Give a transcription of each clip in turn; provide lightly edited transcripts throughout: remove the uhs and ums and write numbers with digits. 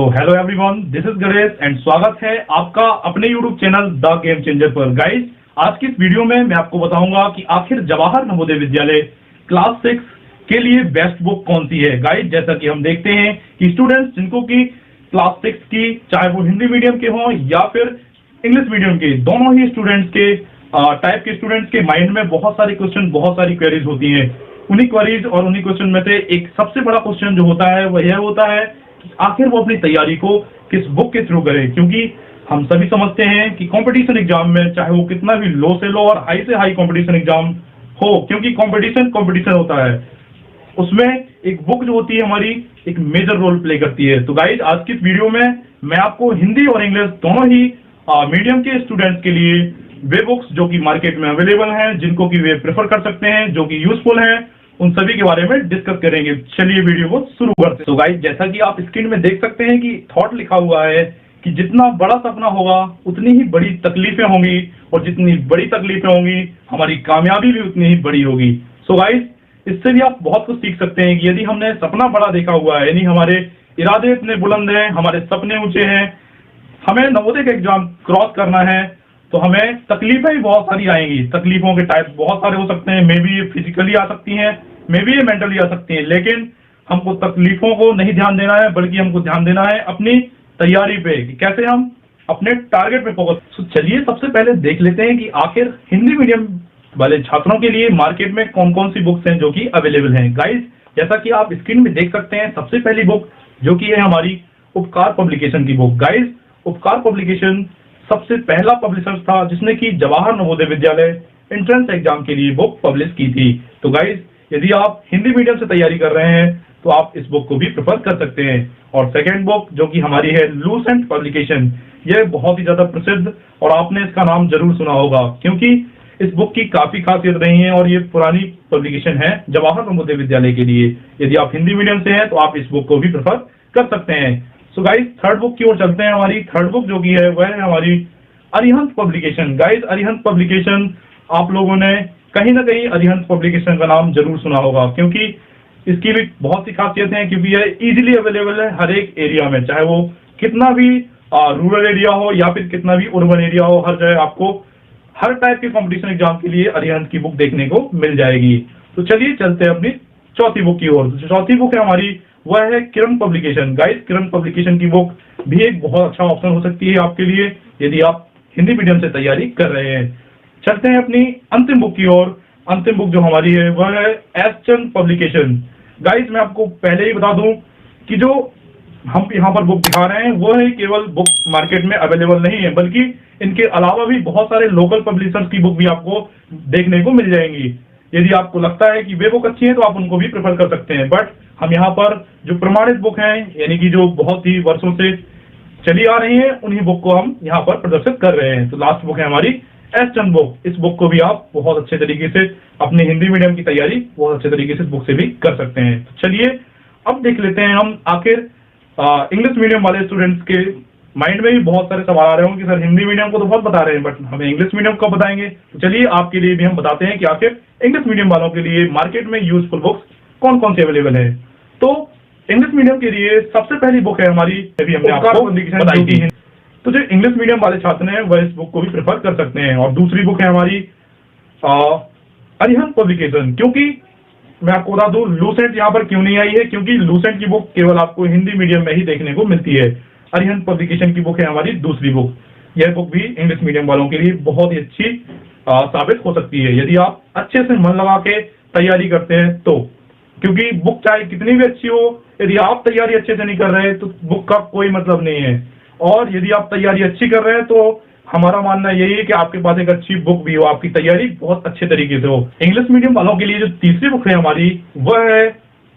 Hello everyone, this is Ganesh and स्वागत है आपका अपने YouTube channel the game changer पर। गाइस, आज की इस वीडियो में मैं आपको बताऊंगा कि आखिर जवाहर नवोदय विद्यालय क्लास 6 के लिए बेस्ट बुक कौन सी है। गाइस, जैसा कि हम देखते हैं कि स्टूडेंट्स जिनको की क्लास 6 की, चाहे वो हिंदी मीडियम के हों या फिर इंग्लिश मीडियम के, दोनों ही स्टूडेंट्स के टाइप के स्टूडेंट्स के माइंड में बहुत सारे क्वेश्चन, बहुत सारी क्वेरीज होती हैं। उन्हीं क्वेरीज और उन्हीं क्वेश्चन में से एक सबसे बड़ा क्वेश्चन जो होता है वह यह होता है आखिर वो अपनी तैयारी को किस बुक के थ्रू करे। क्योंकि हम सभी समझते हैं कि कंपटीशन एग्जाम में, चाहे वो कितना भी लो से लो और हाई से हाई कंपटीशन एग्जाम हो, क्योंकि कंपटीशन होता है, उसमें एक बुक जो होती है हमारी एक मेजर रोल प्ले करती है। तो गाइज, आज की इस वीडियो में मैं आपको हिंदी और इंग्लिश दोनों ही मीडियम के स्टूडेंट्स के लिए वे बुक्स जो कि मार्केट में अवेलेबल हैं, जिनको कि वे प्रेफर कर सकते हैं, जो कि यूजफुल हैं, उन सभी के बारे में डिस्कस करेंगे। चलिए वीडियो को शुरू करते हैं। तो गाइस, जैसा कि आप स्क्रीन में देख सकते हैं कि थॉट लिखा हुआ है कि जितना बड़ा सपना होगा उतनी ही बड़ी तकलीफें होंगी, और जितनी बड़ी तकलीफें होंगी हमारी कामयाबी भी उतनी ही बड़ी होगी। सो गाइस, इससे भी आप बहुत कुछ सीख सकते हैं कि यदि हमने सपना बड़ा देखा हुआ है, यानी हमारे इरादे इतने बुलंद हैं, हमारे सपने ऊंचे हैं, हमें नवोदय का एग्जाम क्रॉस करना है, तो हमें तकलीफें भी बहुत सारी आएंगी। तकलीफों के टाइप बहुत सारे हो सकते हैं, मे बी ये फिजिकली आ सकती हैं, मे बी ये मेंटली आ सकती हैं, लेकिन हमको तकलीफों को नहीं ध्यान देना है, बल्कि हमको ध्यान देना है अपनी तैयारी पे कि कैसे हम अपने टारगेट पे फोकस। तो चलिए सबसे पहले देख लेते हैं कि आखिर हिंदी मीडियम वाले छात्रों के लिए मार्केट में कौन कौन सी बुक्स हैं जो कि अवेलेबल हैं। गाइज, जैसा कि आप स्क्रीन में देख सकते हैं, सबसे पहली बुक जो कि है हमारी उपकार पब्लिकेशन की बुक। गाइज, उपकार पब्लिकेशन सबसे पहला पब्लिशर था जिसने कि जवाहर नवोदय विद्यालय एंट्रेंस एग्जाम के लिए बुक पब्लिश की थी। तो गाइज, यदि आप हिंदी मीडियम से तैयारी कर रहे हैं तो आप इस बुक को भी प्रेफर कर सकते हैं। और सेकेंड बुक जो कि हमारी है लूसेंट पब्लिकेशन, यह बहुत ही ज्यादा प्रसिद्ध और आपने इसका नाम जरूर सुना होगा, क्योंकि इस बुक की काफी खासियत रही है और ये पुरानी पब्लिकेशन है जवाहर नवोदय विद्यालय के लिए। यदि आप हिंदी मीडियम से हैं तो आप इस बुक को भी प्रेफर कर सकते हैं। सो गाइज, थर्ड बुक की ओर चलते हैं। हमारी थर्ड बुक जो की है वह है हमारी Arihant publication. Guys, Arihant publication आप लोगों ने कहीं ना कहीं अरिहंत पब्लिकेशन का नाम जरूर सुना होगा, क्योंकि इसकी भी बहुत सी खासियत है, क्योंकि यह इजीली अवेलेबल है हर एक एरिया में, चाहे वो कितना भी रूरल एरिया हो या फिर कितना भी अर्बन एरिया हो, हर जगह आपको हर टाइप के कंपटीशन एग्जाम के लिए अरिहंत की बुक देखने को मिल जाएगी। तो चलिए चलते हैं अपनी चौथी बुक की ओर। चौथी बुक है हमारी, वह है किरण पब्लिकेशन। गाइस, किरण पब्लिकेशन की बुक भी एक बहुत अच्छा ऑप्शन हो सकती है आपके लिए, यदि आप हिंदी मीडियम से तैयारी कर रहे हैं। चलते हैं अपनी अंतिम बुक की ओर। अंतिम बुक जो हमारी है वह है एस चंद पब्लिकेशन। गाइस, मैं आपको पहले ही बता दूं कि जो हम यहाँ पर बुक दिखा रहे हैं वो है केवल बुक मार्केट में अवेलेबल नहीं है, बल्कि इनके अलावा भी बहुत सारे लोकल पब्लिशर्स की बुक भी आपको देखने को मिल जाएंगी। यदि आपको लगता है कि वे बुक अच्छी है तो आप उनको भी प्रेफर कर सकते हैं, बट हम यहाँ पर जो प्रमाणित बुक हैं, यानी कि जो बहुत ही वर्षों से चली आ रही है, उन्हीं बुक को हम यहाँ पर प्रदर्शित कर रहे हैं। तो लास्ट बुक है हमारी एस चंद बुक। इस बुक को भी आप बहुत अच्छे तरीके से अपनी हिंदी मीडियम की तैयारी बहुत अच्छे तरीके से इस बुक से भी कर सकते हैं। तो चलिए अब देख लेते हैं हम आखिर इंग्लिश मीडियम वाले स्टूडेंट्स के माइंड में भी बहुत सारे सवाल आ रहे होंगे कि सर हिंदी मीडियम को तो बहुत बता रहे हैं, बट हमें इंग्लिश मीडियम को बताएंगे। तो चलिए आपके लिए भी हम बताते हैं कि आखिर इंग्लिश मीडियम वालों के लिए मार्केट में यूजफुल बुक्स कौन कौन सी अवेलेबल है। तो इंग्लिश मीडियम के लिए सबसे पहली बुक है हमारी, अभी हमने आपको बताई थी। तो जो इंग्लिश मीडियम वाले छात्र हैं वह इस बुक को भी प्रेफर कर सकते हैं। और दूसरी बुक है हमारी अरिहंत पब्लिकेशन। क्योंकि मैं आपको बता दूं लूसेंट यहाँ पर क्यों नहीं आई है, क्योंकि लूसेंट की बुक केवल आपको हिंदी मीडियम में ही देखने को मिलती है। अरिहंत पब्लिकेशन की बुक है हमारी दूसरी बुक। यह बुक भी इंग्लिश मीडियम वालों के लिए बहुत ही अच्छी साबित हो सकती है, यदि आप अच्छे से मन लगा के तैयारी करते हैं तो। क्योंकि बुक चाहे कितनी भी अच्छी हो, यदि आप तैयारी अच्छे से नहीं कर रहे तो बुक का कोई मतलब नहीं है। और यदि आप तैयारी अच्छी कर रहे हैं तो हमारा मानना यही है कि आपके पास एक अच्छी बुक भी हो, आपकी तैयारी बहुत अच्छे तरीके से हो। इंग्लिश मीडियम वालों के लिए जो तीसरी बुक है हमारी वह है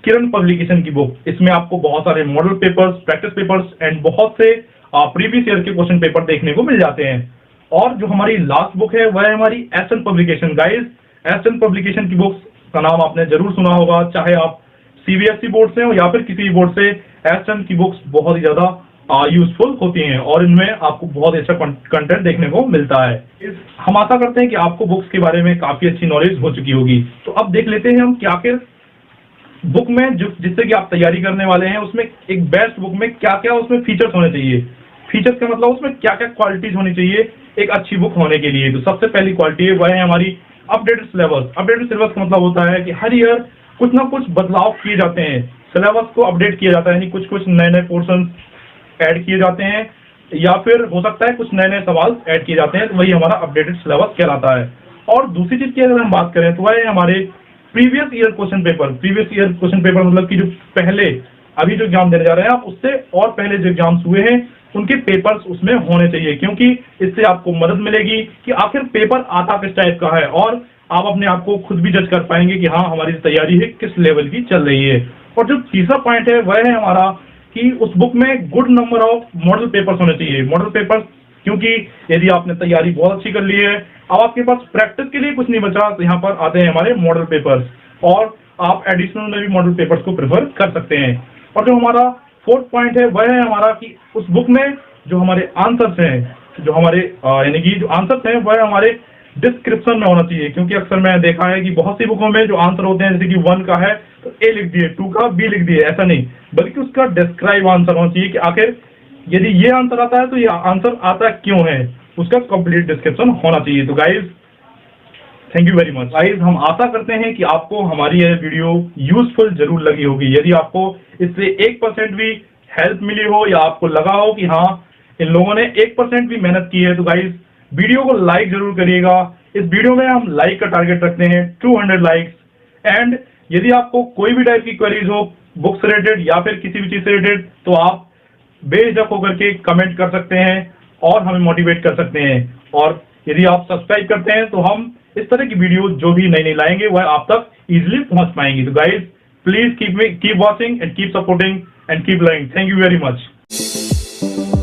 किरण पब्लिकेशन की बुक। इसमें आपको बहुत सारे model papers, practice papers and बहुत से प्रीवियस ईयर के क्वेश्चन पेपर देखने को मिल जाते हैं। और जो हमारी लास्ट बुक है वह है हमारी एस चंद पब्लिकेशन। गाइस, एस चंद पब्लिकेशन की बुक्स का नाम आपने जरूर सुना होगा, चाहे आप सीबीएसई बोर्ड से हो या फिर किसी बोर्ड से। एस चंद की बुक्स बहुत ही ज्यादा यूजफुल होती हैं और इनमें आपको बहुत अच्छा कंटेंट देखने को मिलता है। हम आशा करते हैं कि आपको बुक्स के बारे में काफी अच्छी नॉलेज हो चुकी होगी। तो अब देख लेते हैं हम कि आखिर बुक में जिससे कि आप तैयारी करने वाले हैं, उसमें एक बेस्ट बुक में क्या क्या उसमें फीचर्स होने चाहिए। फीचर्स का मतलब उसमें क्या क्या क्वालिटीज होनी चाहिए एक अच्छी बुक होने के लिए। तो सबसे पहली क्वालिटी है वह है हमारी अपडेटेड सिलेबस। अपडेटेड सिलेबस का मतलब होता है कि हर ईयर कुछ ना कुछ बदलाव किए जाते हैं, सिलेबस को अपडेट किया जाता है, यानी कुछ कुछ नए नए पोर्शन ऐड किए जाते हैं, या फिर हो सकता है कुछ नए नए सवाल ऐड किए जाते हैं, तो वही हमारा अपडेटेड सिलेबस कहलाता है। और दूसरी चीज की अगर हम बात करें तो वह है हमारे previous year question paper. Previous year question paper मतलब कि जो पहले अभी जो एग्जाम देने जा रहे हैं आप, उससे और पहले जो एग्जाम्स हुए हैं उनके पेपर्स उसमें होने चाहिए, क्योंकि इससे आपको मदद मिलेगी कि आखिर पेपर आता किस टाइप का है, और आप अपने आप को खुद भी जज कर पाएंगे कि हाँ हमारी तैयारी है किस लेवल की चल रही है। और जो तीसरा पॉइंट है वह है हमारा कि उस बुक में good number of model papers होने चाहिए। मॉडल पेपर्स, क्योंकि यदि आपने तैयारी बहुत अच्छी कर ली है, अब आपके पास प्रैक्टिस के लिए कुछ नहीं बचा, तो यहाँ पर आते हैं हमारे मॉडल पेपर्स, और आप एडिशनल में भी मॉडल पेपर्स को प्रेफर कर सकते हैं। और जो हमारा फोर्थ पॉइंट है वह है हमारा कि उस बुक में जो हमारे आंसर्स हैं, जो हमारे यानी कि जो आंसर्स हैं वह हमारे डिस्क्रिप्शन में होना चाहिए, क्योंकि अक्सर मैंने देखा है कि बहुत सी बुकों में जो आंसर होते हैं, जैसे कि 1 का है तो ए लिख दिए, 2 का बी लिख दिए, ऐसा नहीं, बल्कि उसका डिस्क्राइब आंसर होना चाहिए कि आखिर यदि ये आंसर आता है तो ये आंसर आता क्यों है, उसका कंप्लीट डिस्क्रिप्शन होना चाहिए। तो guys thank you very much. Guys हम आशा करते हैं कि आपको हमारी यह वीडियो यूजफुल जरूर लगी होगी। यदि आपको इससे 1% भी हेल्प मिली हो, या आपको लगा हो कि हाँ इन लोगों ने 1% भी मेहनत की है, तो गाइज वीडियो को लाइक जरूर करिएगा। इस वीडियो में हम लाइक का टारगेट रखते हैं 200 लाइक्स। एंड यदि आपको कोई भी टाइप की क्वेरीज हो बुक्स रिलेटेड या फिर किसी भी चीज से रिलेटेड, तो आप बेझिझक होकर के कमेंट कर सकते हैं और हमें मोटिवेट कर सकते हैं। और यदि आप सब्सक्राइब करते हैं तो हम इस तरह की वीडियो जो भी नई नई लाएंगे वह आप तक इजीली पहुंच पाएंगे। तो guys please keep watching and keep supporting and keep learning. Thank you very much.